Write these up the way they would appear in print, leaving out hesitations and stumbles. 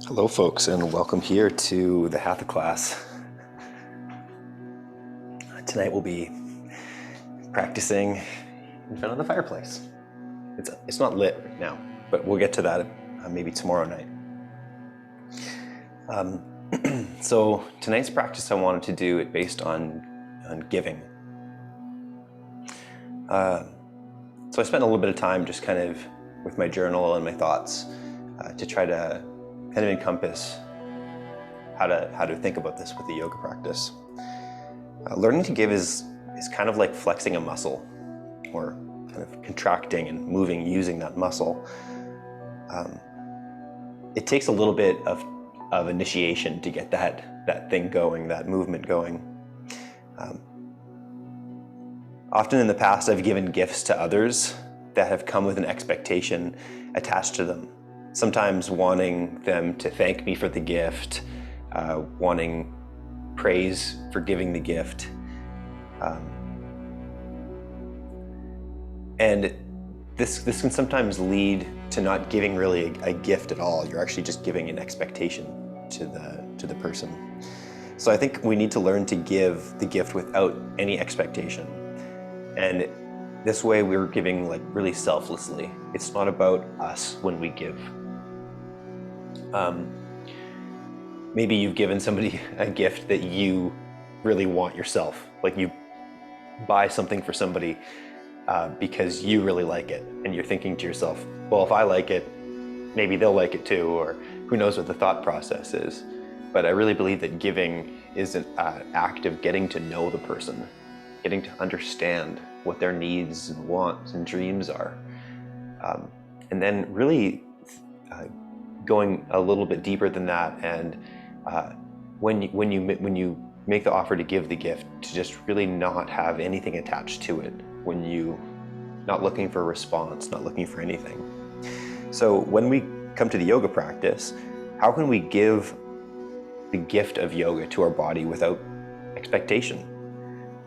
Hello folks, and welcome here to the Hatha class. Tonight we'll be practicing in front of the fireplace. It's not lit right now, but we'll get to that maybe tomorrow night. So tonight's practice I wanted to do it based on giving. So I spent a little bit of time just kind of with my journal and my thoughts to try to kind of encompass how to think about this with the yoga practice. Learning to give is kind of like flexing a muscle, or kind of contracting and moving using that muscle. It takes a little bit of initiation to get that thing going, that movement going. Often in the past, I've given gifts to others that have come with an expectation attached to them. Sometimes wanting them to thank me for the gift, wanting praise for giving the gift. And this can sometimes lead to not giving really a gift at all. You're actually just giving an expectation to the person. So I think we need to learn to give the gift without any expectation. And this way we're giving like really selflessly. It's not about us when we give. Maybe you've given somebody a gift that you really want yourself. Like you buy something for somebody because you really like it, and you're thinking to yourself, well, if I like it, maybe they'll like it too, or who knows what the thought process is. But I really believe that giving is an act of getting to know the person, getting to understand what their needs and wants and dreams are, and then really going a little bit deeper than that. And when you make the offer to give the gift, to just really not have anything attached to it, when you not looking for a response, not looking for anything. So when we come to the yoga practice, how can we give the gift of yoga to our body without expectation?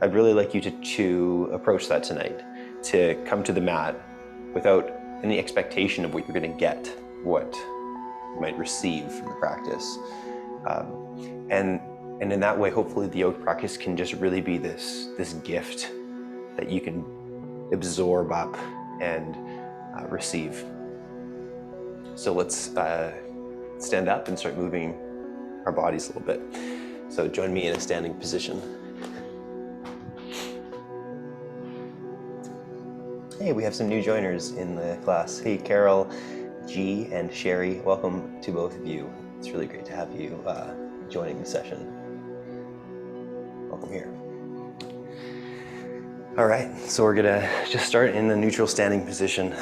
I'd really like you to approach that tonight, to come to the mat without any expectation of what you're going to get, what you might receive from the practice. And in that way, hopefully the yoga practice can just really be this gift that you can absorb up and receive. So let's stand up and start moving our bodies a little bit. So join me in a standing position. Hey, we have some new joiners in the class. Hey, Carol, G, and Sherry, welcome to both of you. It's really great to have you joining the session. Welcome here. All right, so we're gonna just start in the neutral standing position,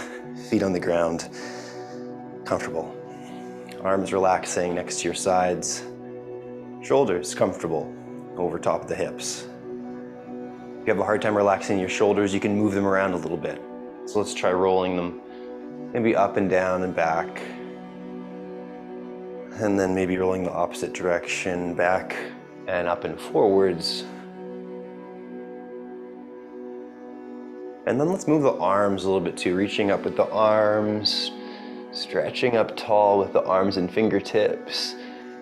feet on the ground, comfortable. Arms relaxing next to your sides, shoulders comfortable over top of the hips. If you have a hard time relaxing your shoulders, you can move them around a little bit. So let's try rolling them maybe up and down and back. And then maybe rolling the opposite direction, back and up and forwards. And then let's move the arms a little bit too, reaching up with the arms, stretching up tall with the arms and fingertips,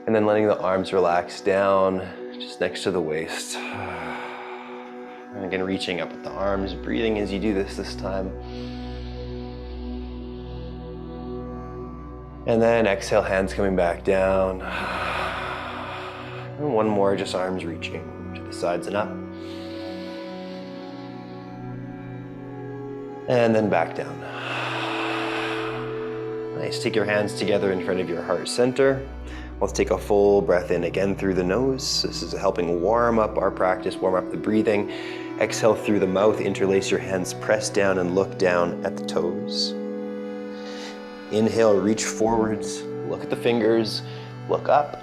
and then letting the arms relax down just next to the waist. And again, reaching up with the arms, breathing as you do this time. And then exhale, hands coming back down. And one more, just arms reaching to the sides and up. And then back down. Nice, take your hands together in front of your heart center. Let's take a full breath in again through the nose. This is helping warm up our practice, warm up the breathing. Exhale through the mouth, interlace your hands, press down and look down at the toes. Inhale, reach forwards, look at the fingers, look up,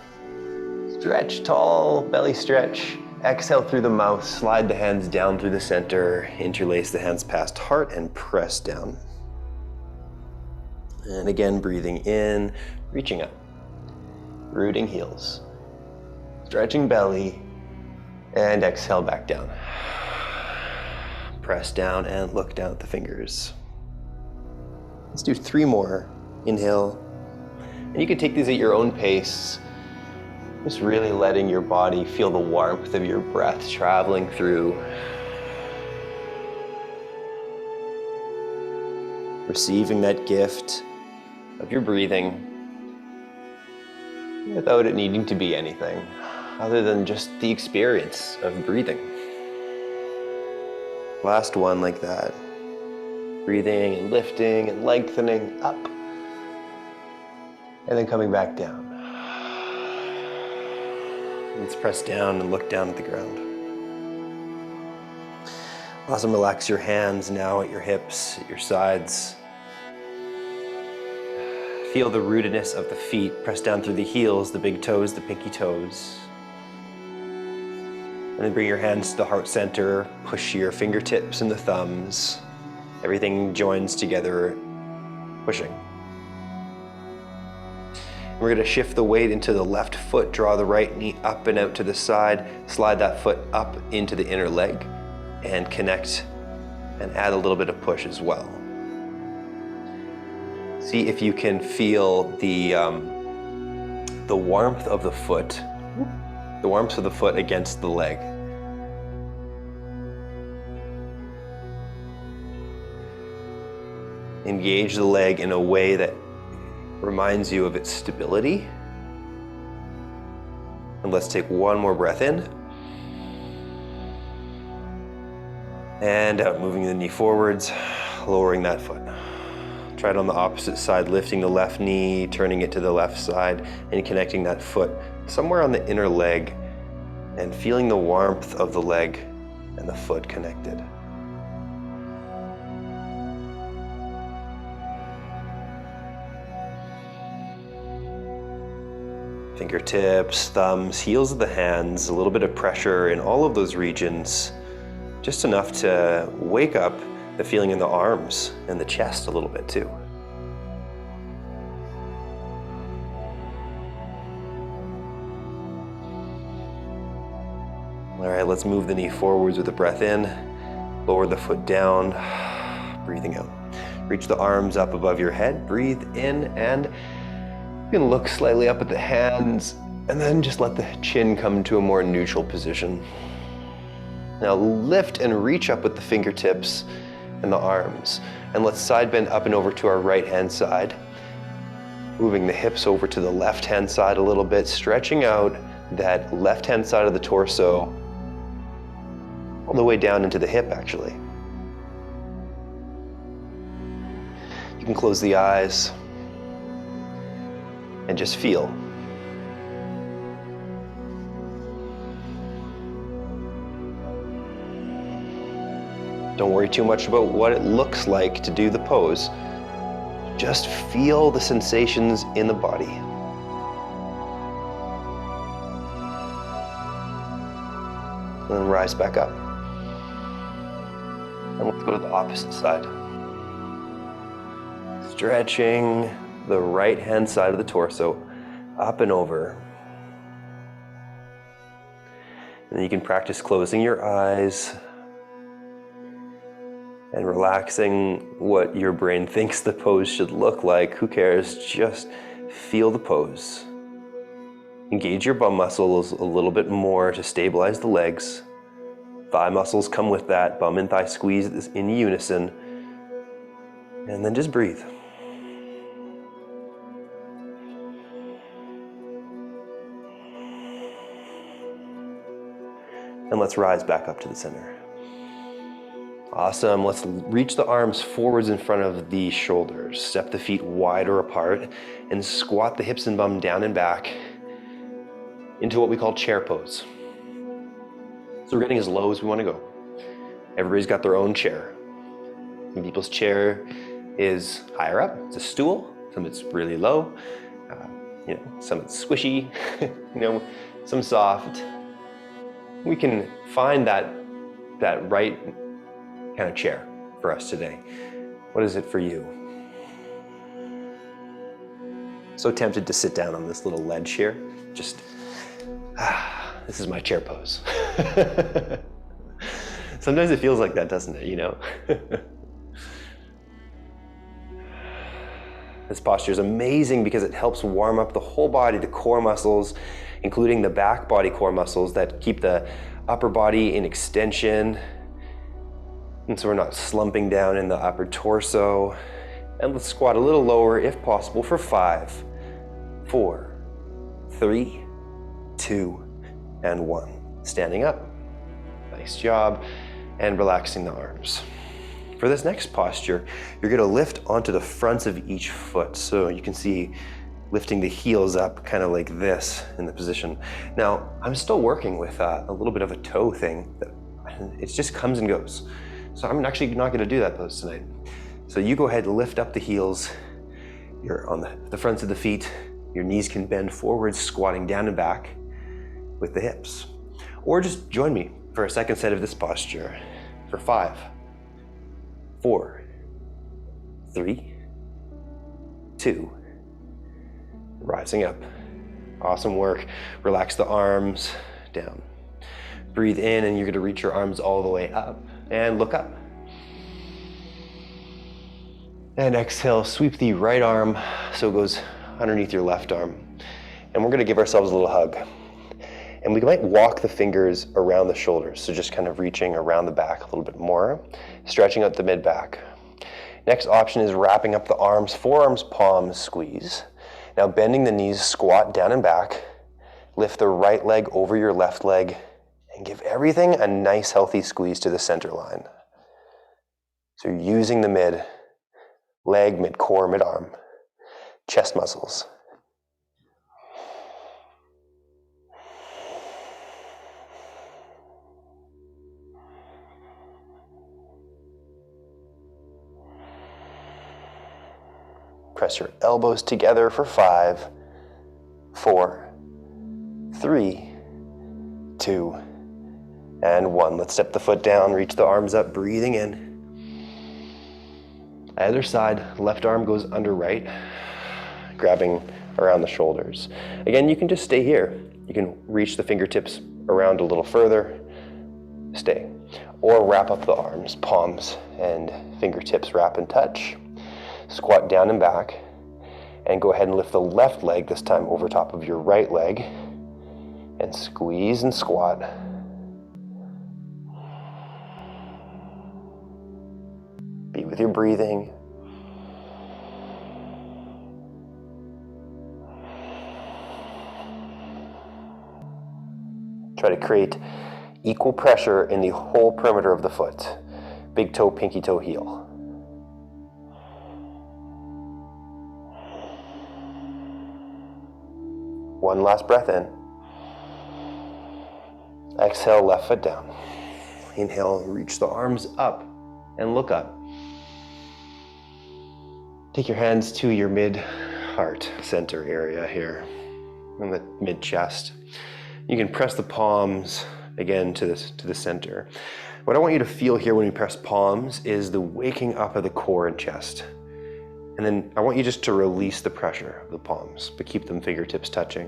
stretch tall, belly stretch. Exhale through the mouth, slide the hands down through the center, interlace the hands past heart and press down. And again, breathing in, reaching up, rooting heels, stretching belly, and exhale back down. Press down and look down at the fingers. Let's do 3 more. Inhale, And you can take these at your own pace, just really letting your body feel the warmth of your breath traveling through. Receiving that gift of your breathing without it needing to be anything other than just the experience of breathing. Last one like that. Breathing and lifting and lengthening up. And then coming back down. Let's press down and look down at the ground. Awesome, relax your hands now at your hips, at your sides. Feel the rootedness of the feet. Press down through the heels, the big toes, the pinky toes. And then bring your hands to the heart center. Push your fingertips and the thumbs. Everything joins together, pushing. We're gonna shift the weight into the left foot, draw the right knee up and out to the side, slide that foot up into the inner leg, and connect and add a little bit of push as well. See if you can feel the warmth of the foot, against the leg. Engage the leg in a way that reminds you of its stability. And let's take one more breath in. And out, moving the knee forwards, lowering that foot. Try it on the opposite side, lifting the left knee, turning it to the left side, and connecting that foot somewhere on the inner leg, and feeling the warmth of the leg and the foot connected. Fingertips, thumbs, heels of the hands, a little bit of pressure in all of those regions, just enough to wake up the feeling in the arms and the chest a little bit too. All right, let's move the knee forwards with a breath in, lower the foot down, breathing out. Reach the arms up above your head, breathe in, and you can look slightly up at the hands, and then just let the chin come to a more neutral position. Now lift and reach up with the fingertips and the arms. And let's side bend up and over to our right hand side. Moving the hips over to the left hand side a little bit, stretching out that left hand side of the torso all the way down into the hip actually. You can close the eyes and just feel. Don't worry too much about what it looks like to do the pose. Just feel the sensations in the body. And then rise back up. And let's go to the opposite side. Stretching the right hand side of the torso up and over. And then you can practice closing your eyes and relaxing what your brain thinks the pose should look like. Who cares? Just feel the pose. Engage your bum muscles a little bit more to stabilize the legs. Thigh muscles come with that. Bum and thigh squeeze in unison. And then just breathe. And let's rise back up to the center. Awesome, let's reach the arms forwards in front of the shoulders. Step the feet wider apart and squat the hips and bum down and back into what we call chair pose. So we're getting as low as we want to go. Everybody's got their own chair. Some people's chair is higher up, it's a stool. Some it's really low, some it's squishy, some soft. We can find that right kind of chair for us today. What is it for you? So tempted to sit down on this little ledge here. Just, this is my chair pose. Sometimes it feels like that, doesn't it, This posture is amazing because it helps warm up the whole body, the core muscles, including the back body core muscles that keep the upper body in extension. And so we're not slumping down in the upper torso. And let's squat a little lower if possible for 5, 4, 3, 2, and 1. Standing up. Nice job. And relaxing the arms. For this next posture, you're going to lift onto the fronts of each foot. So you can see lifting the heels up kind of like this in the position. Now, I'm still working with a little bit of a toe thing. It just comes and goes. So I'm actually not going to do that pose tonight. So you go ahead and lift up the heels. You're on the fronts of the feet. Your knees can bend forward, squatting down and back with the hips. Or just join me for a second set of this posture for 5, 4, 3, 2, rising up. Awesome work. Relax the arms down. Breathe in and you're going to reach your arms all the way up and look up. And exhale, sweep the right arm so it goes underneath your left arm. And we're going to give ourselves a little hug. And we might walk the fingers around the shoulders, so just kind of reaching around the back a little bit more, stretching out the mid-back. Next option is wrapping up the arms, forearms, palms, squeeze. Now bending the knees, squat down and back, lift the right leg over your left leg, and give everything a nice healthy squeeze to the center line. So you're using the mid-leg, mid-core, mid-arm, chest muscles. Press your elbows together for 5, 4, 3, 2, and 1. Let's step the foot down, reach the arms up, breathing in. Either side, left arm goes under right, grabbing around the shoulders. Again, you can just stay here. You can reach the fingertips around a little further, stay. Or wrap up the arms, palms and fingertips wrap and touch. Squat down and back, and go ahead and lift the left leg, this time over top of your right leg, and squeeze and squat. Be with your breathing. Try to create equal pressure in the whole perimeter of the foot. Big toe, pinky toe, heel. One last breath in. Exhale, left foot down. Inhale, reach the arms up and look up. Take your hands to your mid-heart center area here, in the mid-chest. You can press the palms again to the center. What I want you to feel here when you press palms is the waking up of the core and chest. And then I want you just to release the pressure of the palms, but keep them fingertips touching.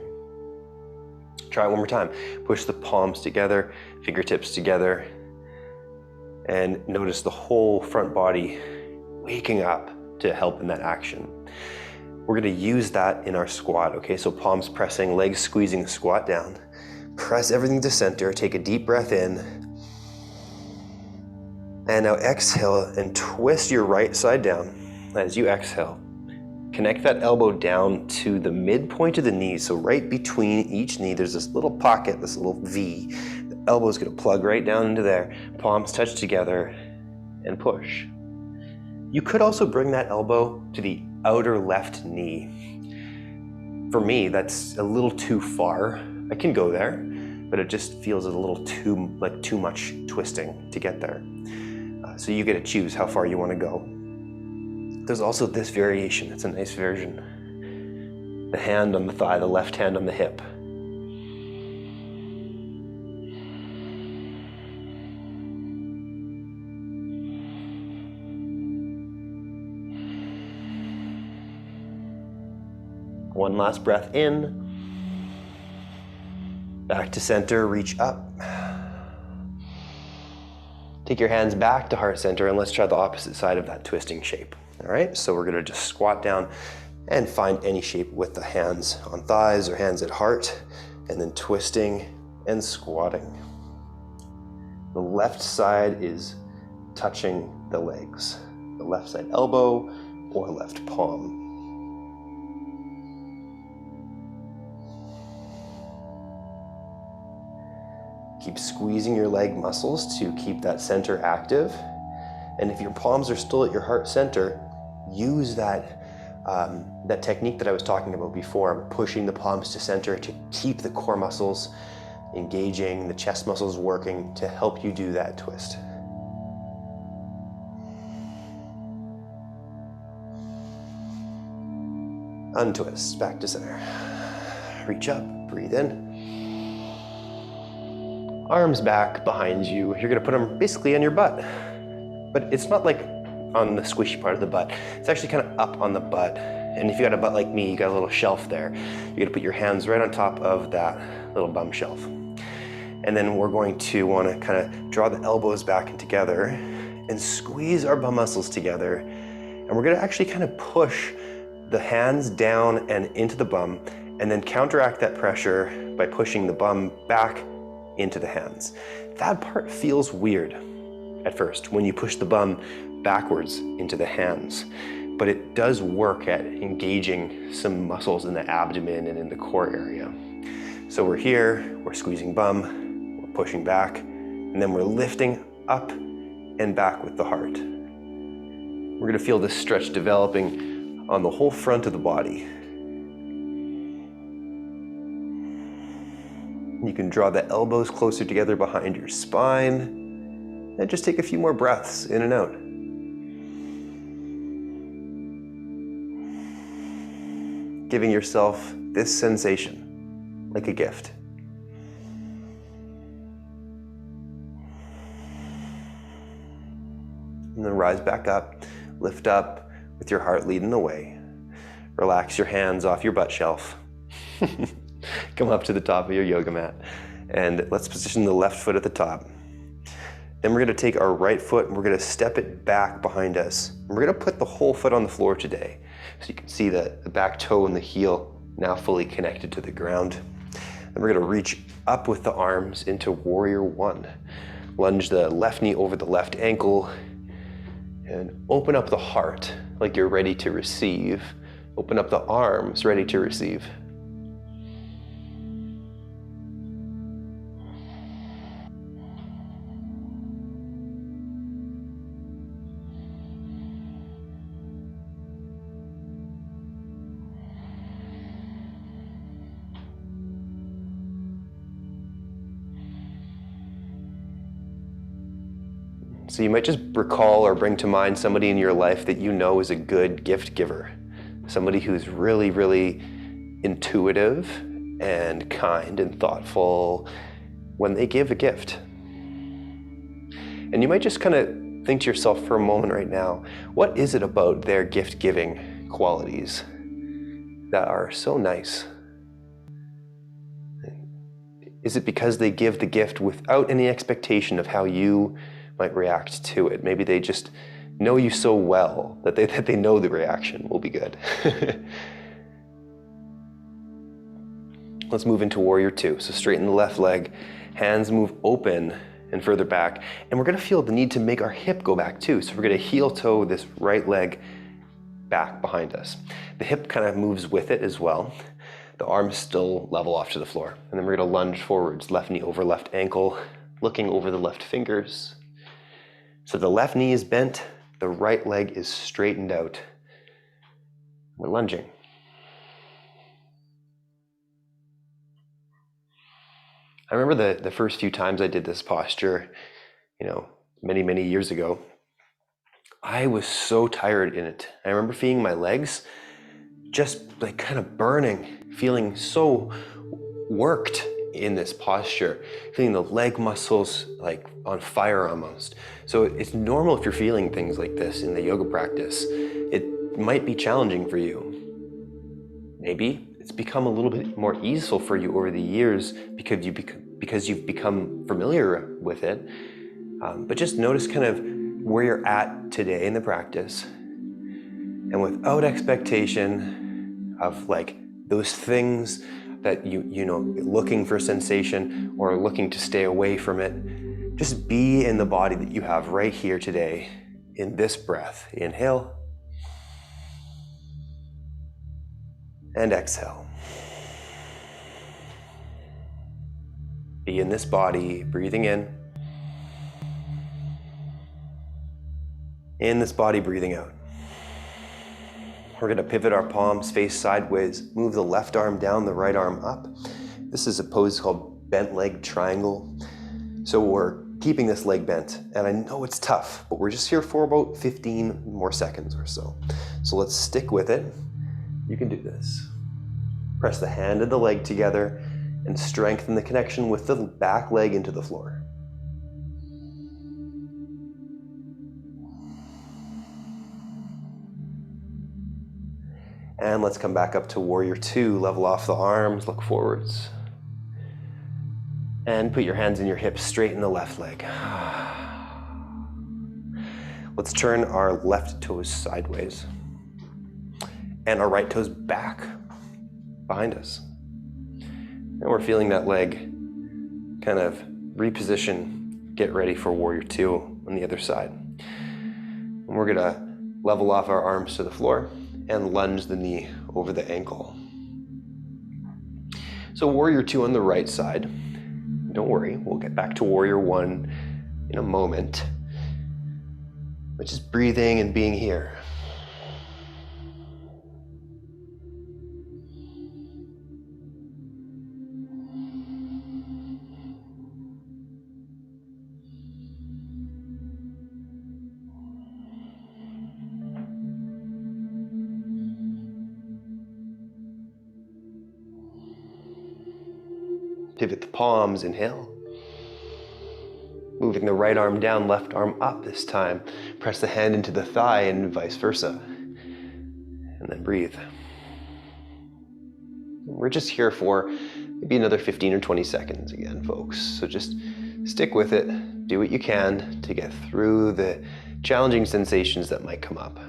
Try it one more time. Push the palms together, fingertips together, and notice the whole front body waking up to help in that action. We're going to use that in our squat, okay? So palms pressing, legs squeezing the squat down. Press everything to center, take a deep breath in. And now exhale and twist your right side down. As you exhale, connect that elbow down to the midpoint of the knee. So right between each knee, there's this little pocket, this little V. The elbow is going to plug right down into there. Palms touch together and push. You could also bring that elbow to the outer left knee. For me, that's a little too far. I can go there, but it just feels a little too much twisting to get there. So you get to choose how far you want to go. There's also this variation. It's a nice version. The hand on the thigh, the left hand on the hip. One last breath in. Back to center, reach up. Take your hands back to heart center and let's try the opposite side of that twisting shape. All right, so we're gonna just squat down, And find any shape with the hands on thighs or hands at heart, and then twisting and squatting. The left side is touching the legs, the left side elbow or left palm. Keep squeezing your leg muscles to keep that center active. And if your palms are still at your heart center, use that technique that I was talking about before, pushing the palms to center to keep the core muscles engaging, the chest muscles working to help you do that twist. Untwist, back to center. Reach up, breathe in. Arms back behind you. You're gonna put them basically on your butt, but it's not like on the squishy part of the butt. It's actually kind of up on the butt. And if you got a butt like me, you got a little shelf there. You're gonna put your hands right on top of that little bum shelf. And then we're going to wanna kind of draw the elbows back and together and squeeze our bum muscles together. And we're gonna actually kind of push the hands down and into the bum, and then counteract that pressure by pushing the bum back into the hands. That part feels weird at first when you push the bum backwards into the hands, but it does work at engaging some muscles in the abdomen and in the core area. So we're here, we're squeezing bum, we're pushing back, and then we're lifting up and back with the heart. We're gonna feel this stretch developing on the whole front of the body. You can draw the elbows closer together behind your spine, and just take a few more breaths in and out. Giving yourself this sensation, like a gift. And then rise back up, lift up with your heart leading the way. Relax your hands off your butt shelf. Come up to the top of your yoga mat, and let's position the left foot at the top. Then we're gonna take our right foot and we're gonna step it back behind us. And we're gonna put the whole foot on the floor today. So you can see the back toe and the heel now fully connected to the ground. Then we're gonna reach up with the arms into warrior one. Lunge the left knee over the left ankle and open up the heart like you're ready to receive. Open up the arms, ready to receive. So you might just recall or bring to mind somebody in your life that you know is a good gift giver. Somebody who's really, really intuitive and kind and thoughtful when they give a gift. And you might just kind of think to yourself for a moment right now, what is it about their gift giving qualities that are so nice? Is it because they give the gift without any expectation of how you might react to it? Maybe they just know you so well that they know the reaction will be good. Let's move into warrior two. So straighten the left leg, hands move open and further back. And we're gonna feel the need to make our hip go back too. So we're gonna heel toe this right leg back behind us. The hip kind of moves with it as well. The arms still level off to the floor. And then we're gonna lunge forwards, left knee over left ankle, looking over the left fingers. So the left knee is bent, the right leg is straightened out. We're lunging. I remember the first few times I did this posture, many, many years ago. I was so tired in it. I remember feeling my legs just like kind of burning, feeling so worked in this posture, feeling the leg muscles like on fire almost. So it's normal if you're feeling things like this in the yoga practice. It might be challenging for you. Maybe it's become a little bit more easeful for you over the years because you've become familiar with it. But just notice kind of where you're at today in the practice. And without expectation, of like those things that you know, looking for sensation or looking to stay away from it. Just be in the body that you have right here today in this breath. Inhale and exhale. Be in this body, breathing in this body, breathing out. We're gonna pivot our palms, face sideways, move the left arm down, the right arm up. This is a pose called bent leg triangle. So we're keeping this leg bent, and I know it's tough, but we're just here for about 15 more seconds or so. So let's stick with it. You can do this. Press the hand and the leg together and strengthen the connection with the back leg into the floor. And let's come back up to warrior two. Level off the arms, look forwards. And put your hands in your hips, straighten the left leg. Let's turn our left toes sideways and our right toes back behind us. And we're feeling that leg kind of reposition, get ready for warrior two on the other side. And we're gonna level off our arms to the floor and lunge the knee over the ankle. So warrior two on the right side. Don't worry, we'll get back to warrior one in a moment. But just breathing and being here. Pivot the palms, inhale. Moving the right arm down, left arm up this time. Press the hand into the thigh and vice versa. And then breathe. We're just here for maybe another 15 or 20 seconds again, folks. So just stick with it, do what you can to get through the challenging sensations that might come up.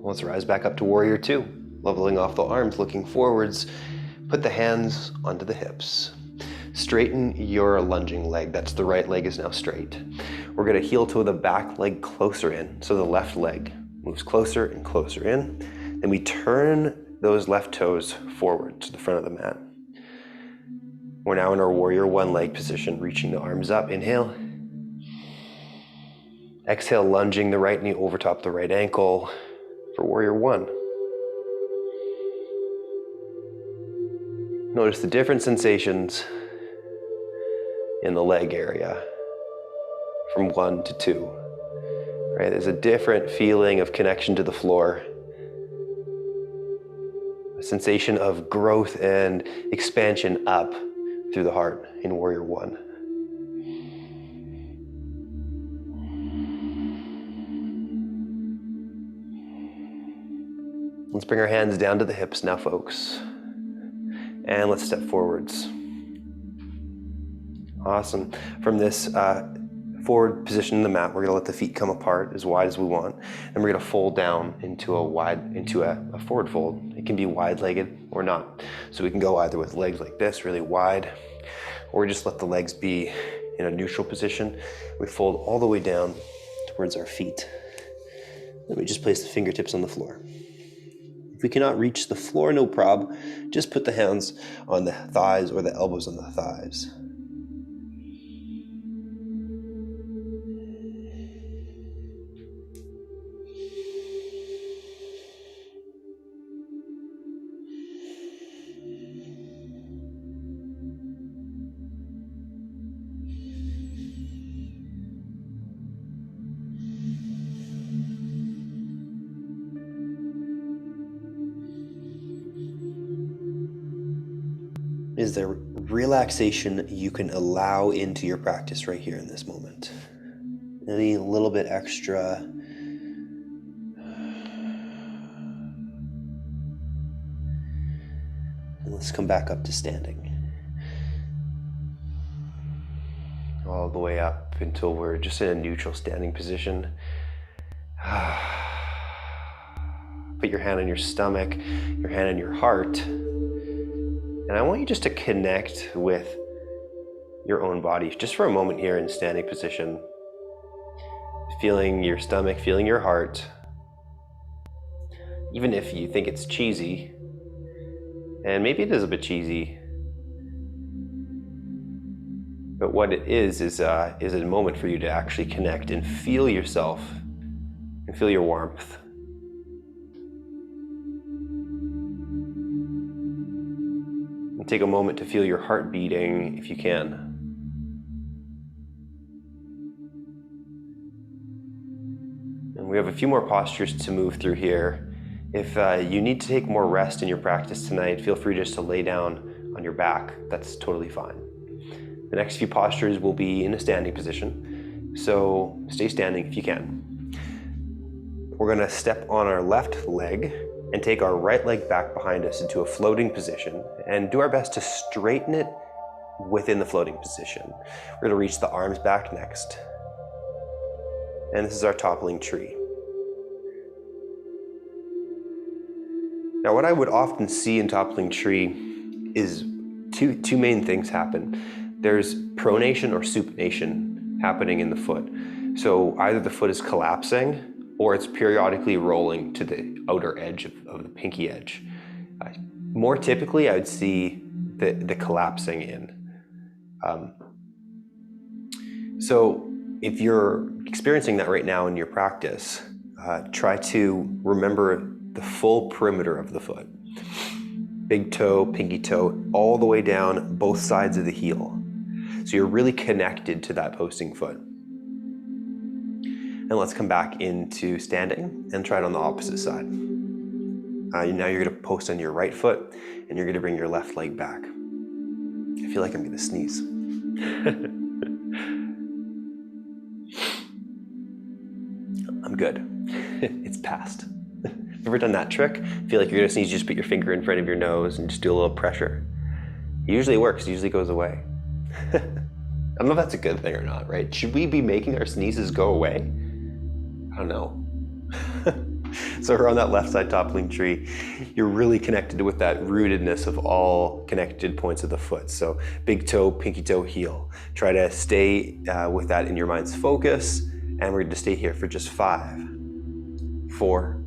Let's rise back up to warrior two, leveling off the arms, looking forwards. Put the hands onto the hips. Straighten your lunging leg. That's the right leg is now straight. We're gonna heel toe the back leg closer in, so the left leg moves closer and closer in. Then we turn those left toes forward to the front of the mat. We're now in our warrior one leg position, reaching the arms up. Inhale. Exhale, lunging the right knee over top the right ankle for warrior one. Notice the different sensations in the leg area from 1 to 2. Right? There's a different feeling of connection to the floor, a sensation of growth and expansion up through the heart in warrior one. Let's bring our hands down to the hips now, folks. And let's step forwards. Awesome. From this forward position in the mat, we're gonna let the feet come apart as wide as we want. And we're gonna fold down into a forward fold. It can be wide-legged or not. So we can go either with legs like this, really wide, or just let the legs be in a neutral position. We fold all the way down towards our feet. Then we just place the fingertips on the floor. If we cannot reach the floor, no problem. Just put the hands on the thighs or the elbows on the thighs. Is there relaxation you can allow into your practice right here in this moment? Any little bit extra And let's come back up to standing. All the way up until we're just in a neutral standing position. Put your hand on your stomach, your hand on your heart. And I want you just to connect with your own body just for a moment here in standing position. Feeling your stomach, feeling your heart. Even if you think it's cheesy, and maybe it is a bit cheesy, but what it is a moment for you to actually connect and feel yourself and feel your warmth. And take a moment to feel your heart beating if you can. And we have a few more postures to move through here. If you need to take more rest in your practice tonight, feel free just to lay down on your back. That's totally fine. The next few postures will be in a standing position, so stay standing if you can. We're going to step on our left leg and take our right leg back behind us into a floating position and do our best to straighten it within the floating position. We're going to reach the arms back next. And this is our toppling tree. Now, what I would often see in toppling tree is two main things happen. There's pronation or supination happening in the foot. So either the foot is collapsing or it's periodically rolling to the outer edge of the pinky edge. More typically, I would see the collapsing in. So if you're experiencing that right now in your practice, try to remember the full perimeter of the foot. Big toe, pinky toe, all the way down both sides of the heel. So you're really connected to that posting foot. And let's come back into standing and try it on the opposite side. Now you're gonna post on your right foot and you're gonna bring your left leg back. I feel like I'm gonna sneeze. I'm good. It's past. Ever done that trick? Feel like you're gonna sneeze, just put your finger in front of your nose and just do a little pressure. It usually works, it usually goes away. I don't know if that's a good thing or not, right? Should we be making our sneezes go away? I don't know. So we're on that left side toppling tree. You're really connected with that rootedness of all connected points of the foot. So big toe, pinky toe, heel. Try to stay with that in your mind's focus. And we're going to stay here for just 5, 4,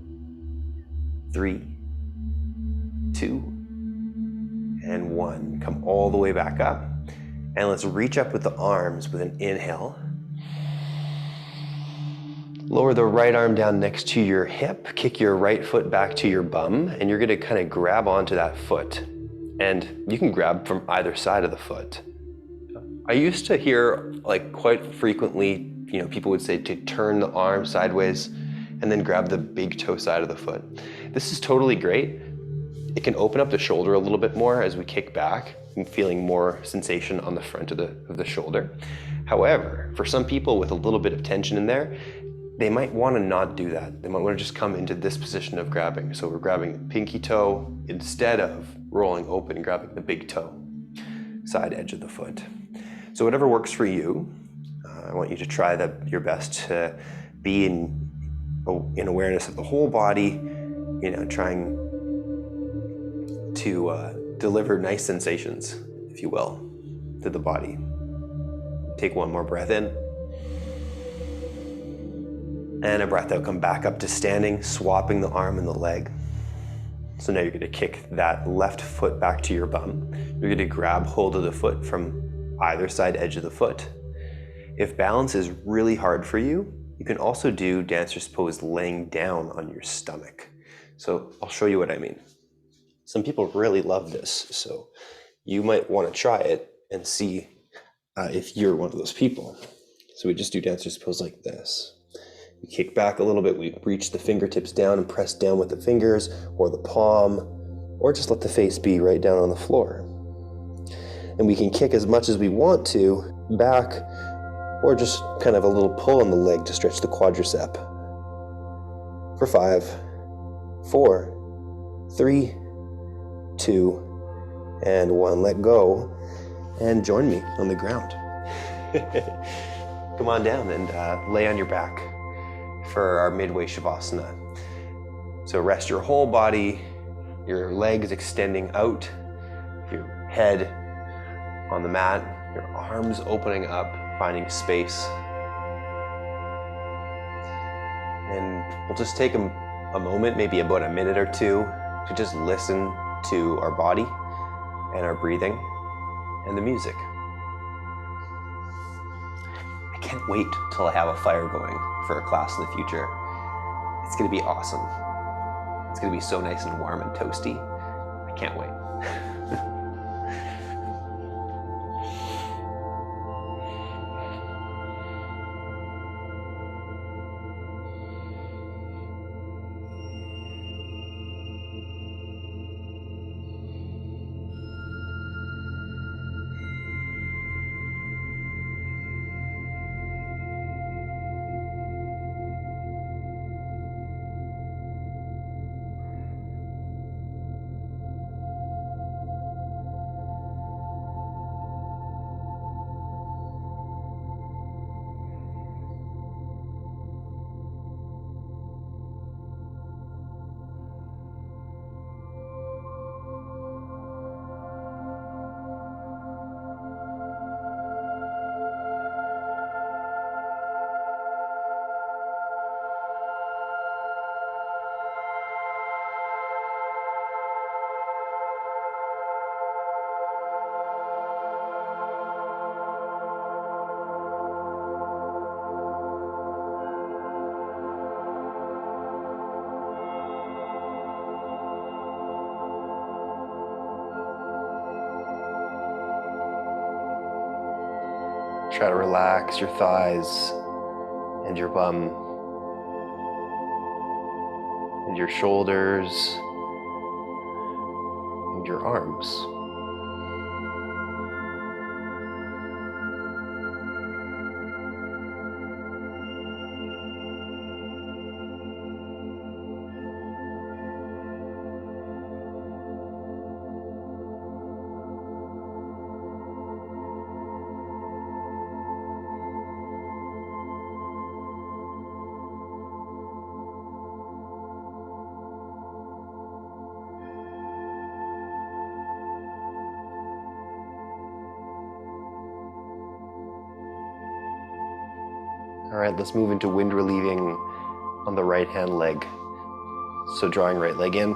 3, 2, and 1. Come all the way back up. And let's reach up with the arms with an inhale. Lower the right arm down next to your hip, kick your right foot back to your bum, and you're gonna kind of grab onto that foot. And you can grab from either side of the foot. I used to hear quite frequently, people would say to turn the arm sideways and then grab the big toe side of the foot. This is totally great. It can open up the shoulder a little bit more as we kick back and feeling more sensation on the front of the shoulder. However, for some people with a little bit of tension in there, they might want to not do that. They might want to just come into this position of grabbing. So we're grabbing the pinky toe instead of rolling open and grabbing the big toe, side edge of the foot. So whatever works for you, I want you to try your best to be in awareness of the whole body, trying to deliver nice sensations, if you will, to the body. Take one more breath in. And a breath out, come back up to standing, swapping the arm and the leg. So now you're gonna kick that left foot back to your bum. You're gonna grab hold of the foot from either side edge of the foot. If balance is really hard for you, you can also do dancer's pose laying down on your stomach. So I'll show you what I mean. Some people really love this, so you might wanna try it and see if you're one of those people. So we just do dancer's pose like this. We kick back a little bit, we reach the fingertips down and press down with the fingers or the palm, or just let the face be right down on the floor. And we can kick as much as we want to back, or just kind of a little pull on the leg to stretch the quadricep. For 5, 4, 3, 2, and 1 let go, and join me on the ground. Come on down and lay on your back for our midway Shavasana. So rest your whole body, your legs extending out, your head on the mat, your arms opening up, finding space. And we'll just take a moment, maybe about a minute or two, to just listen to our body and our breathing and the music. I can't wait till I have a fire going for a class in the future. It's gonna be awesome. It's gonna be so nice and warm and toasty. I can't wait. Try to relax your thighs and your bum and your shoulders and your arms. All right, let's move into wind relieving on the right hand leg. So drawing right leg in,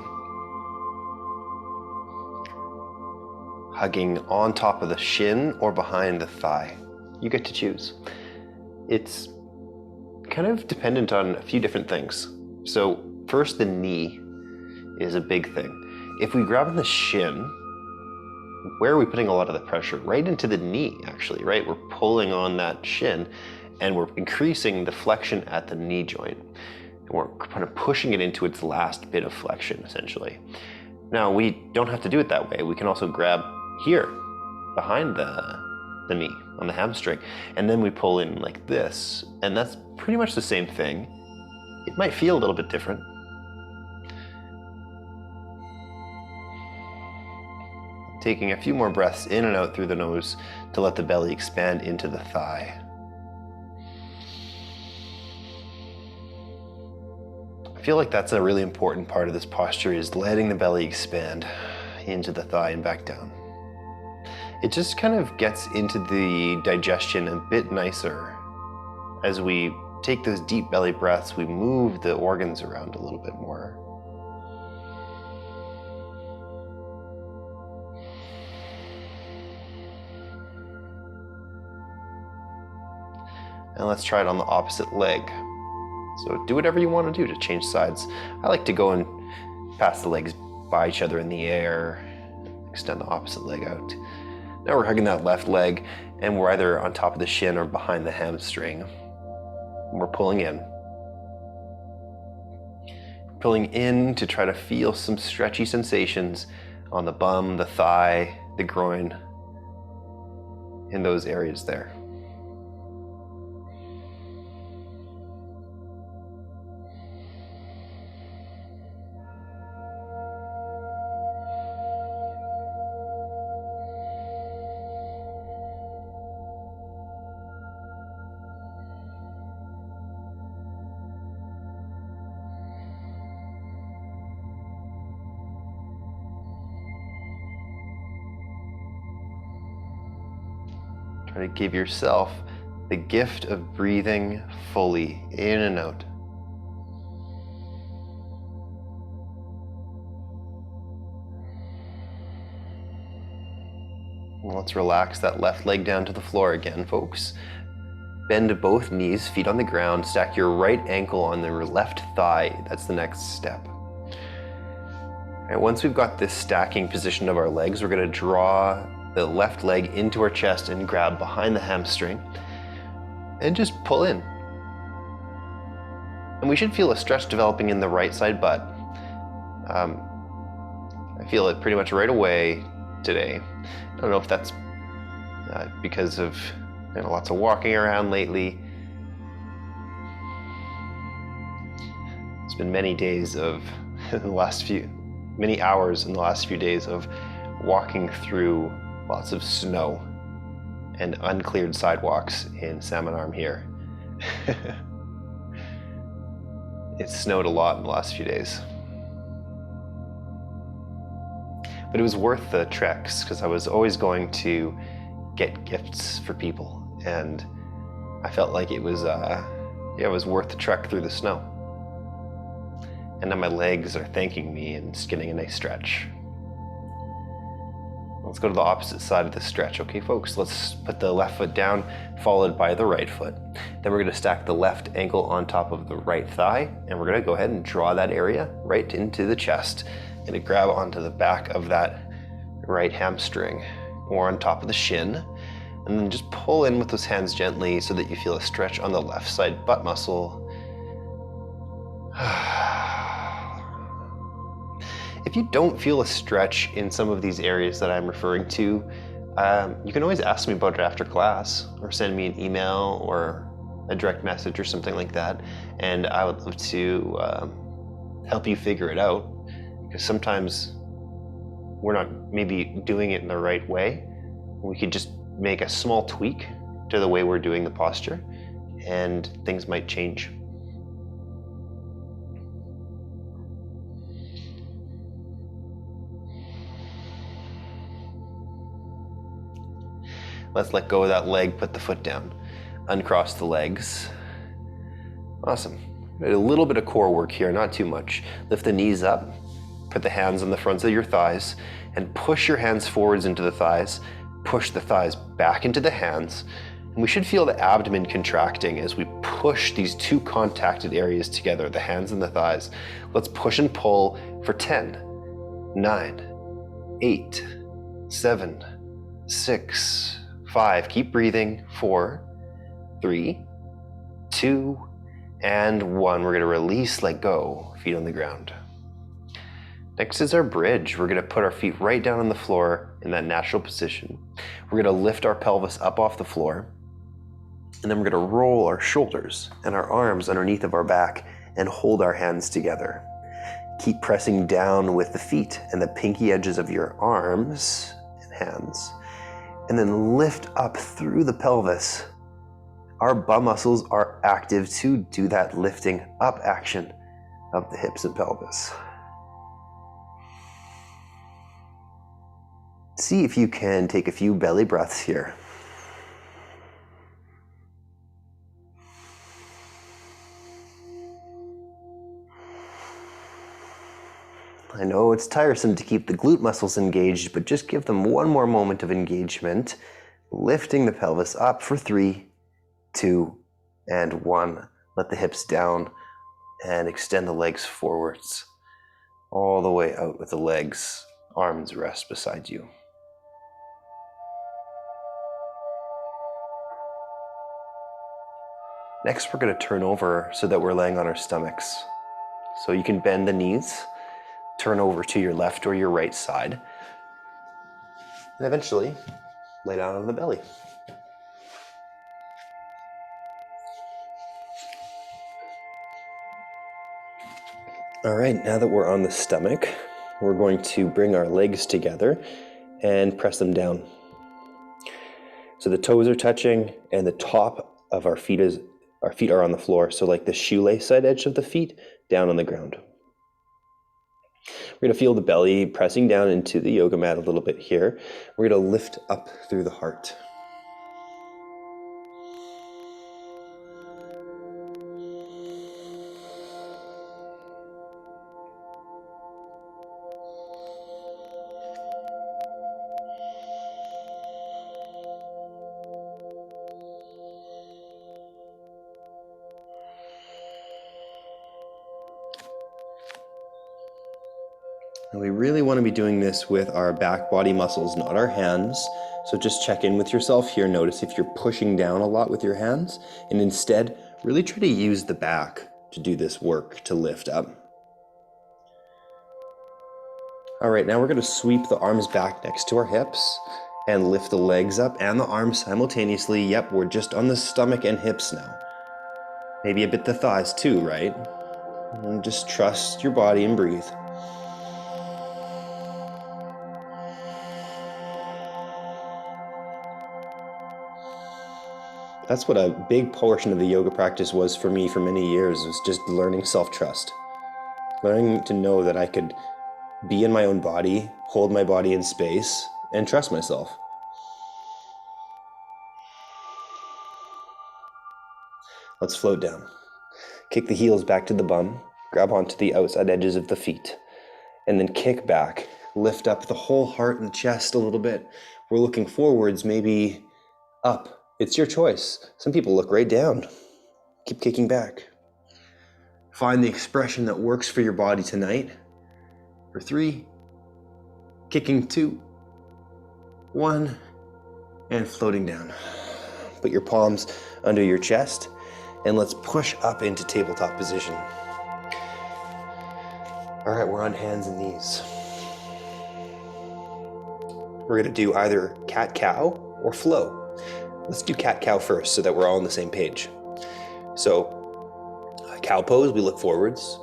hugging on top of the shin or behind the thigh. You get to choose. It's kind of dependent on a few different things. So first, the knee is a big thing. If we grab on the shin, where are we putting a lot of the pressure? Right into the knee, actually, right? We're pulling on that shin and we're increasing the flexion at the knee joint. And we're kind of pushing it into its last bit of flexion, essentially. Now, we don't have to do it that way. We can also grab here, behind the knee, on the hamstring, and then we pull in like this, and that's pretty much the same thing. It might feel a little bit different. Taking a few more breaths in and out through the nose to let the belly expand into the thigh. I feel like that's a really important part of this posture, is letting the belly expand into the thigh and back down. It just kind of gets into the digestion a bit nicer. As we take those deep belly breaths, we move the organs around a little bit more. And let's try it on the opposite leg. So do whatever you want to do to change sides. I like to go and pass the legs by each other in the air, extend the opposite leg out. Now we're hugging that left leg, and we're either on top of the shin or behind the hamstring. We're pulling in. Pulling in to try to feel some stretchy sensations on the bum, the thigh, the groin, in those areas there. Try to give yourself the gift of breathing fully in and out. Let's relax that left leg down to the floor again, folks. Bend both knees, feet on the ground. Stack your right ankle on the left thigh. That's the next step. And once we've got this stacking position of our legs, we're going to draw the left leg into our chest and grab behind the hamstring and just pull in. And we should feel a stretch developing in the right side butt. I feel it pretty much right away today. I don't know if that's because of lots of walking around lately. It's been many days of many hours in the last few days of walking through lots of snow and uncleared sidewalks in Salmon Arm here. It snowed a lot in the last few days. But it was worth the treks because I was always going to get gifts for people, and I felt like it was worth the trek through the snow. And now my legs are thanking me and just getting a nice stretch. Let's go to the opposite side of the stretch, okay, folks? Let's put the left foot down, followed by the right foot. Then we're going to stack the left ankle on top of the right thigh, and we're going to go ahead and draw that area right into the chest. Going to grab onto the back of that right hamstring or on top of the shin, and then just pull in with those hands gently so that you feel a stretch on the left side butt muscle. If you don't feel a stretch in some of these areas that I'm referring to, you can always ask me about it after class or send me an email or a direct message or something like that, and I would love to help you figure it out. Because sometimes we're not maybe doing it in the right way. We could just make a small tweak to the way we're doing the posture, and things might change. Let's let go of that leg, put the foot down, uncross the legs. Awesome. A little bit of core work here, not too much. Lift the knees up. Put the hands on the fronts of your thighs and push your hands forwards into the thighs. Push the thighs back into the hands. And we should feel the abdomen contracting as we push these two contacted areas together, the hands and the thighs. Let's push and pull for 10, 9, 8, 7, 6, 5. Keep breathing. 4, 3, 2, and 1. We're going to release, let go, feet on the ground. Next is our bridge. We're going to put our feet right down on the floor in that natural position. We're going to lift our pelvis up off the floor, and then we're going to roll our shoulders and our arms underneath of our back and hold our hands together. Keep pressing down with the feet and the pinky edges of your arms and hands, and then lift up through the pelvis. Our bum muscles are active to do that lifting up action of the hips and pelvis. See if you can take a few belly breaths here. I know it's tiresome to keep the glute muscles engaged, but just give them one more moment of engagement, lifting the pelvis up for 3, 2, and 1. Let the hips down and extend the legs forwards, all the way out with the legs, arms rest beside you. Next, we're going to turn over so that we're laying on our stomachs. So you can bend the knees, turn over to your left or your right side, and eventually lay down on the belly. All right, now that we're on the stomach, we're going to bring our legs together and press them down. So the toes are touching and the top of our feet are on the floor. So like the shoelace side edge of the feet down on the ground. We're going to feel the belly pressing down into the yoga mat a little bit here. We're going to lift up through the heart. And we really want to be doing this with our back body muscles, not our hands. So just check in with yourself here. Notice if you're pushing down a lot with your hands, and instead really try to use the back to do this work to lift up. All right, now we're going to sweep the arms back next to our hips and lift the legs up and the arms simultaneously. Yep, we're just on the stomach and hips now. Maybe a bit the thighs too, right? And just trust your body and breathe. That's what a big portion of the yoga practice was for me for many years, was just learning self-trust. Learning to know that I could be in my own body, hold my body in space, and trust myself. Let's float down. Kick the heels back to the bum, grab onto the outside edges of the feet, and then kick back. Lift up the whole heart and chest a little bit. We're looking forwards, maybe up. It's your choice. Some people look right down. Keep kicking back. Find the expression that works for your body tonight. For 3, kicking 2, 1, and floating down. Put your palms under your chest, and let's push up into tabletop position. All right, we're on hands and knees. We're gonna do either cat-cow or flow. Let's do cat-cow first so that we're all on the same page. So, cow pose, we look forwards,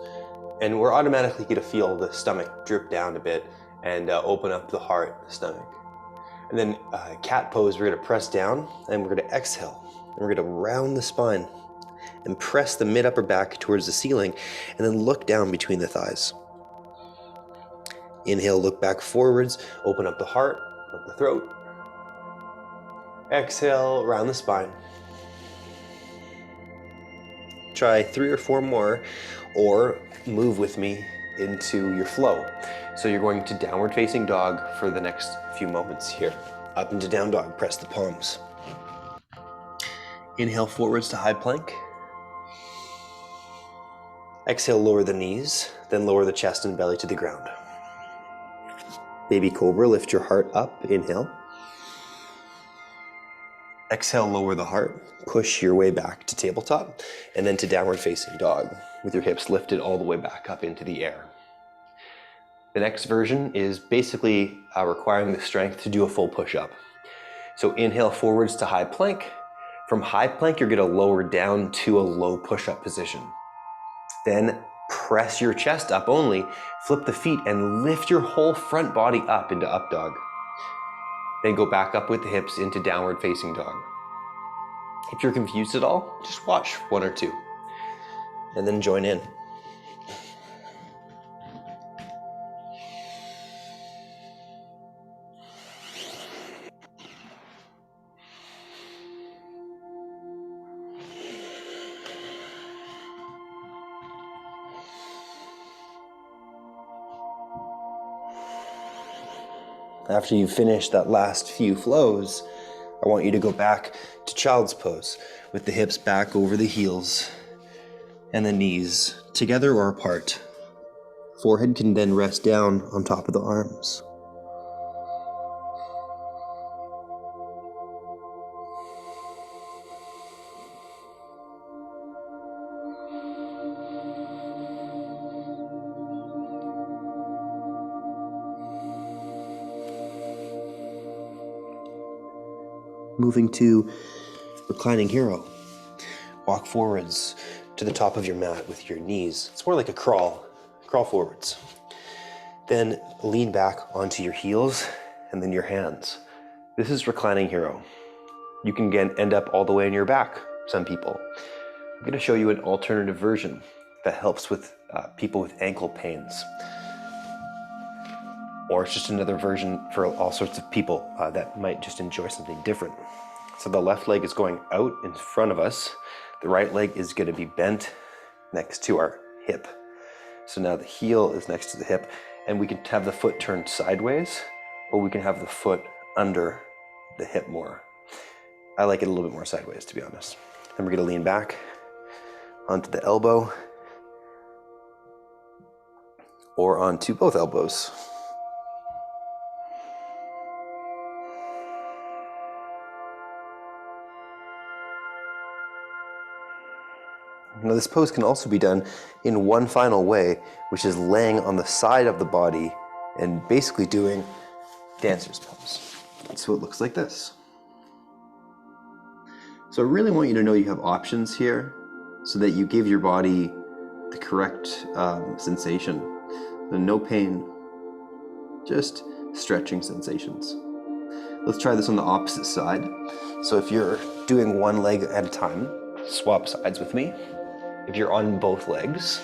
and we're automatically gonna feel the stomach drip down a bit and open up the heart, the stomach. And then cat pose, we're gonna press down and we're gonna exhale. And we're gonna round the spine and press the mid-upper back towards the ceiling and then look down between the thighs. Inhale, look back forwards, open up the heart, up the throat. Exhale, round the spine. Try 3 or 4 more, or move with me into your flow. So you're going to downward facing dog for the next few moments here. Up into down dog, press the palms. Inhale forwards to high plank. Exhale, lower the knees, then lower the chest and belly to the ground. Baby cobra, lift your heart up, inhale. Exhale, lower the heart, push your way back to tabletop, and then to downward facing dog, with your hips lifted all the way back up into the air. The next version is basically requiring the strength to do a full push-up. So inhale forwards to high plank. From high plank, you're gonna lower down to a low push-up position. Then press your chest up only, flip the feet, and lift your whole front body up into up dog. Then go back up with the hips into downward facing dog. If you're confused at all, just watch 1 or 2, and then join in. After you finish that last few flows, I want you to go back to child's pose with the hips back over the heels and the knees together or apart. Forehead can then rest down on top of the arms. Moving to reclining hero. Walk forwards to the top of your mat with your knees. It's more like a crawl forwards. Then lean back onto your heels and then your hands. This is reclining hero. You can end up all the way on your back, some people. I'm gonna show you an alternative version that helps with people with ankle pains. Or it's just another version for all sorts of people that might just enjoy something different. So the left leg is going out in front of us. The right leg is gonna be bent next to our hip. So now the heel is next to the hip, and we can have the foot turned sideways, or we can have the foot under the hip more. I like it a little bit more sideways, to be honest. Then we're gonna lean back onto the elbow, or onto both elbows. Now this pose can also be done in one final way, which is laying on the side of the body and basically doing dancer's pose. So it looks like this. So I really want you to know you have options here so that you give your body the correct sensation. So no pain, just stretching sensations. Let's try this on the opposite side. So if you're doing one leg at a time, swap sides with me. If you're on both legs,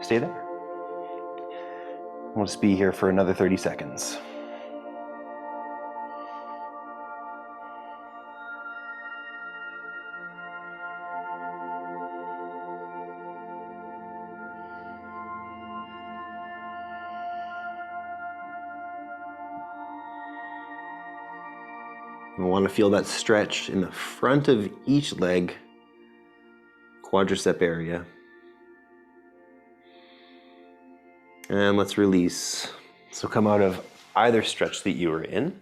stay there. We'll just be here for another 30 seconds. We want to feel that stretch in the front of each leg, quadricep area. And let's release. So come out of either stretch that you were in,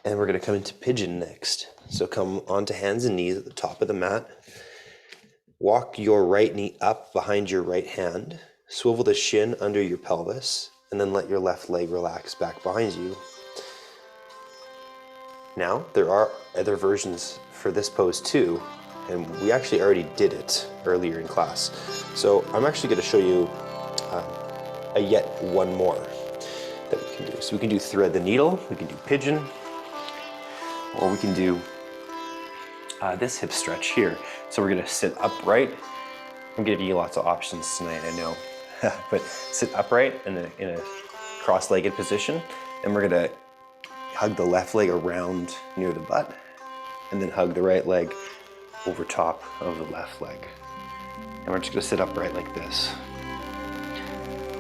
and we're going to come into pigeon next. So come onto hands and knees at the top of the mat. Walk your right knee up behind your right hand. Swivel the shin under your pelvis, and then let your left leg relax back behind you. Now, there are other versions for this pose too, and we actually already did it earlier in class. So I'm actually going to show you yet one more that we can do. So we can do thread the needle, we can do pigeon, or we can do this hip stretch here. So we're going to sit upright. I'm giving you lots of options tonight, I know, but sit upright in a cross-legged position, and we're going to hug the left leg around near the butt, and then hug the right leg over top of the left leg. And we're just going to sit upright like this.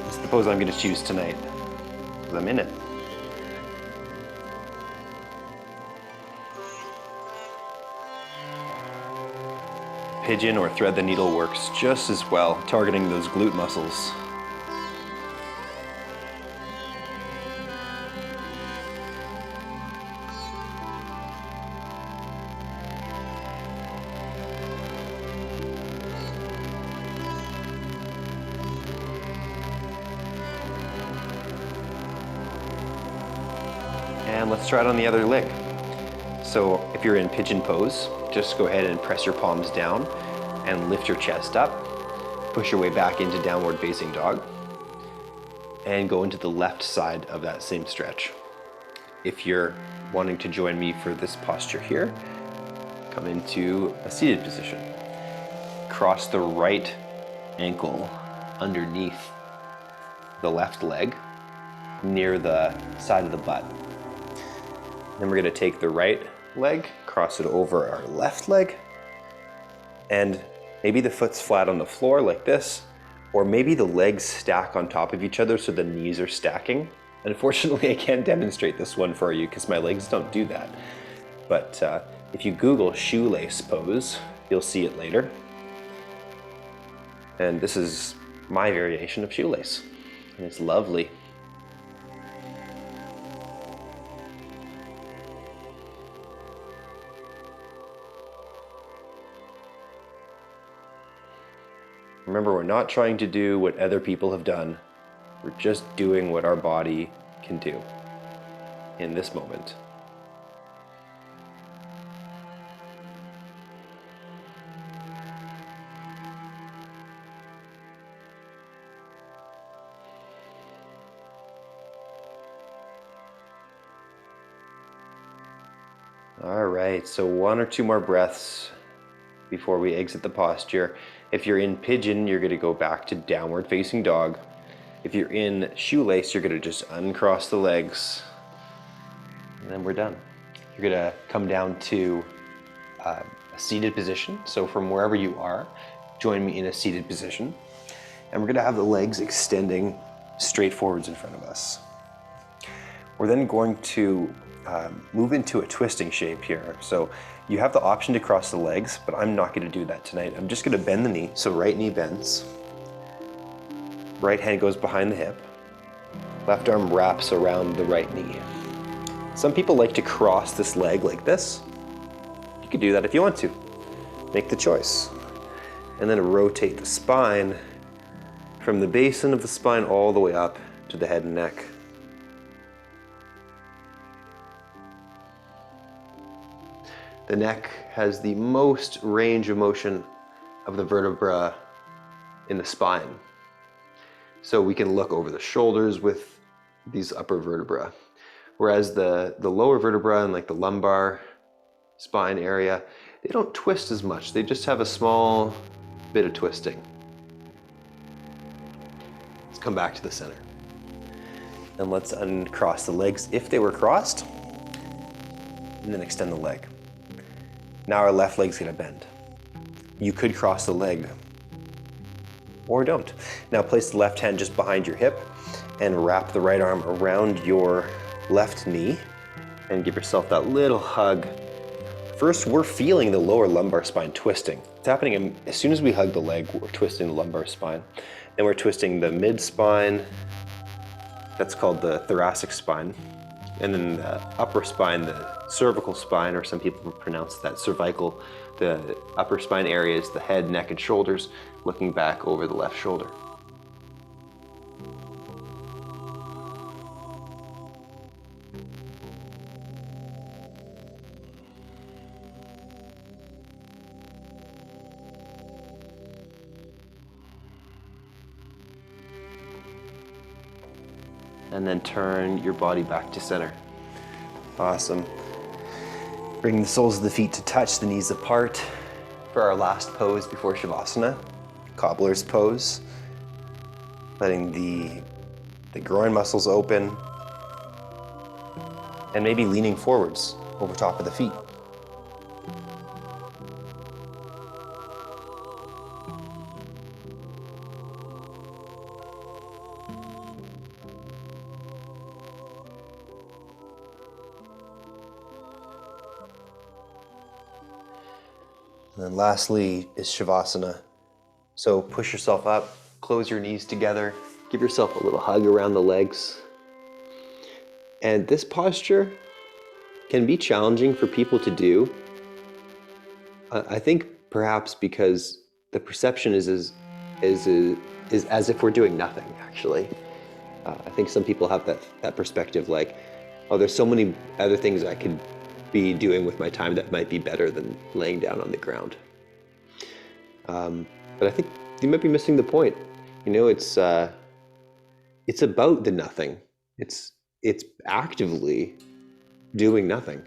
This is the pose I'm going to choose tonight, because I'm in it. Pigeon or thread the needle works just as well, targeting those glute muscles. And let's try it on the other leg. So if you're in pigeon pose, just go ahead and press your palms down and lift your chest up. Push your way back into downward facing dog and go into the left side of that same stretch. If you're wanting to join me for this posture here, come into a seated position. Cross the right ankle underneath the left leg near the side of the butt. Then we're going to take the right leg, cross it over our left leg, and maybe the foot's flat on the floor like this, or maybe the legs stack on top of each other so the knees are stacking. Unfortunately, I can't demonstrate this one for you because my legs don't do that. But if you Google shoelace pose, you'll see it later. And this is my variation of shoelace, and it's lovely. Remember, we're not trying to do what other people have done. We're just doing what our body can do in this moment. All right, so one or two more breaths before we exit the posture. If you're in pigeon, you're going to go back to downward facing dog. If you're in shoelace, you're going to just uncross the legs, and then we're done. You're going to come down to a seated position. So from wherever you are, join me in a seated position. And we're going to have the legs extending straight forwards in front of us. We're then going to move into a twisting shape here. So you have the option to cross the legs, but I'm not going to do that tonight. I'm just going to bend the knee. So right knee bends. Right hand goes behind the hip. Left arm wraps around the right knee. Some people like to cross this leg like this. You could do that if you want to. Make the choice. And then rotate the spine from the basin of the spine all the way up to the head and neck. The neck has the most range of motion of the vertebra in the spine. So we can look over the shoulders with these upper vertebra. Whereas the lower vertebra and like the lumbar spine area, they don't twist as much. They just have a small bit of twisting. Let's come back to the center. And let's uncross the legs if they were crossed, and then extend the leg. Now our left leg's gonna bend. You could cross the leg or don't. Now place the left hand just behind your hip and wrap the right arm around your left knee and give yourself that little hug. First, we're feeling the lower lumbar spine twisting. It's happening as soon as we hug the leg, we're twisting the lumbar spine. Then we're twisting the mid spine. That's called the thoracic spine. And then the upper spine, the cervical spine, or some people pronounce that cervical. The upper spine area is the head, neck, and shoulders, looking back over the left shoulder. And then turn your body back to center. Awesome. Bring the soles of the feet to touch, the knees apart for our last pose before Shavasana, cobbler's pose. Letting the groin muscles open and maybe leaning forwards over top of the feet. And then lastly is Shavasana. So push yourself up, close your knees together, give yourself a little hug around the legs. And this posture can be challenging for people to do. I think perhaps because the perception is as if we're doing nothing, actually. I think some people have that perspective like, oh, there's so many other things I could be doing with my time that might be better than laying down on the ground. But I think you might be missing the point. You know, it's about the nothing. It's actively doing nothing,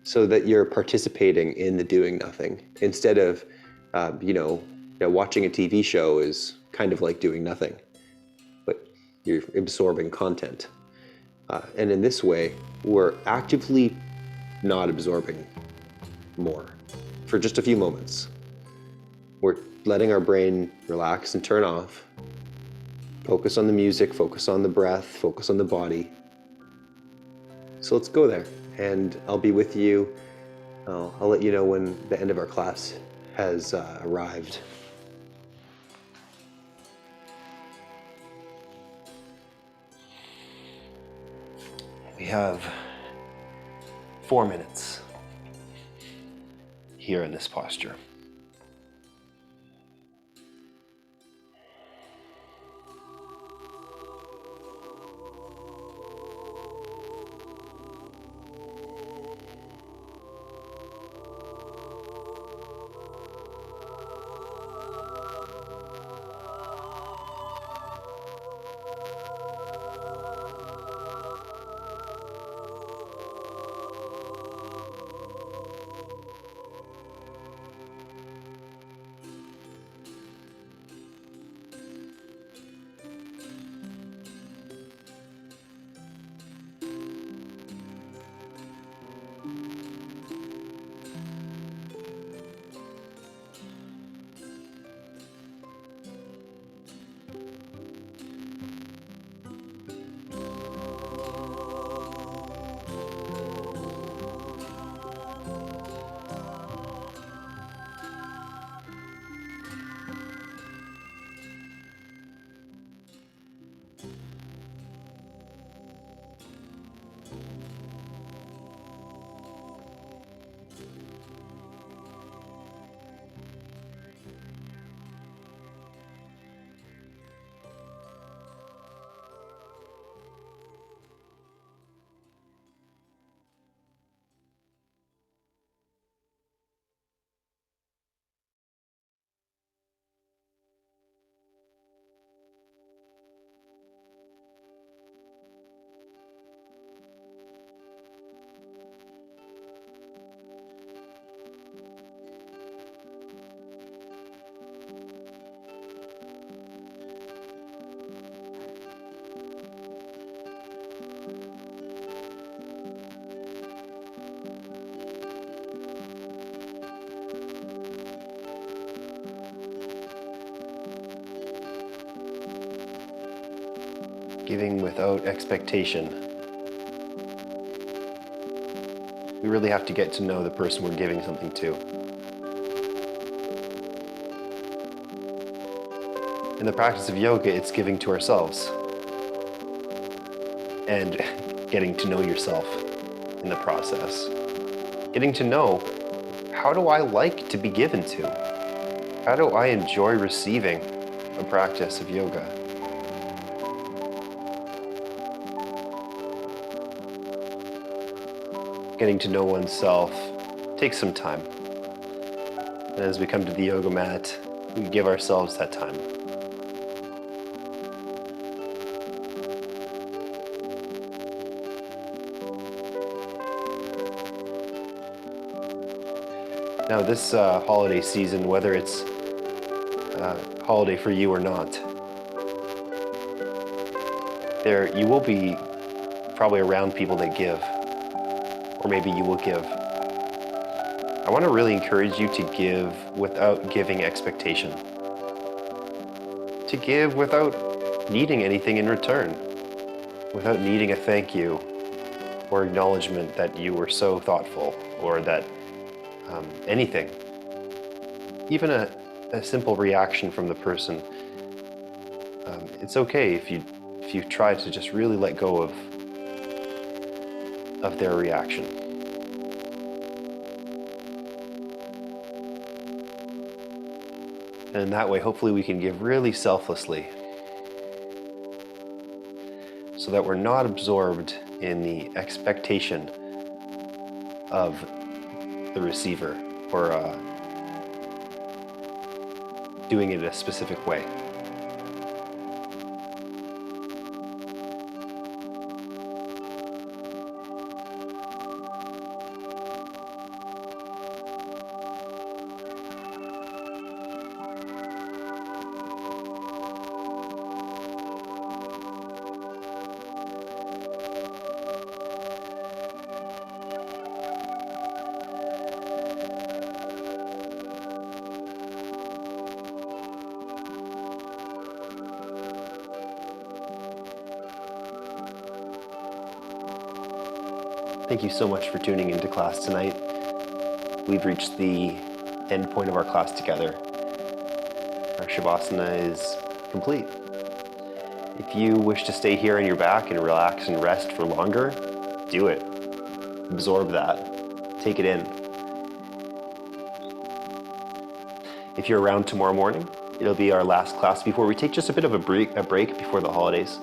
so that you're participating in the doing nothing instead of, watching a TV show is kind of like doing nothing, but you're absorbing content. And in this way, we're actively not absorbing more for just a few moments. We're letting our brain relax and turn off, focus on the music, focus on the breath, focus on the body. So let's go there, and I'll be with you. I'll let you know when the end of our class has arrived. We have 4 minutes here in this posture. Giving without expectation. We really have to get to know the person we're giving something to. In the practice of yoga, it's giving to ourselves and getting to know yourself in the process. Getting to know, how do I like to be given to? How do I enjoy receiving a practice of yoga? Getting to know oneself takes some time. And as we come to the yoga mat, we give ourselves that time. Now this holiday season, whether it's a holiday for you or not, you will be probably around people that give, or maybe you will give. I want to really encourage you to give without giving expectation. To give without needing anything in return, without needing a thank you or acknowledgement that you were so thoughtful, or that anything. Even a simple reaction from the person. It's okay if you try to just really let go of their reaction. And in that way, hopefully we can give really selflessly, so that we're not absorbed in the expectation of the receiver, or doing it in a specific way. Thank you so much for tuning into class tonight. We've reached the end point of our class together. Our Shavasana is complete. If you wish to stay here on your back and relax and rest for longer, do it. Absorb that. Take it in. If you're around tomorrow morning, it'll be our last class before we take just a bit of a break before the holidays.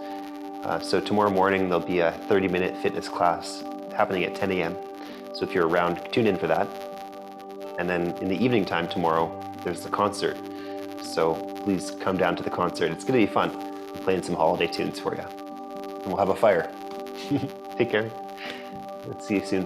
So tomorrow morning, there'll be a 30-minute fitness class happening at 10 a.m. So if you're around, tune in for that. And then in the evening time tomorrow, there's the concert. So please come down to the concert. It's gonna be fun. I'm playing some holiday tunes for you. And we'll have a fire. Take care. Let's see you soon.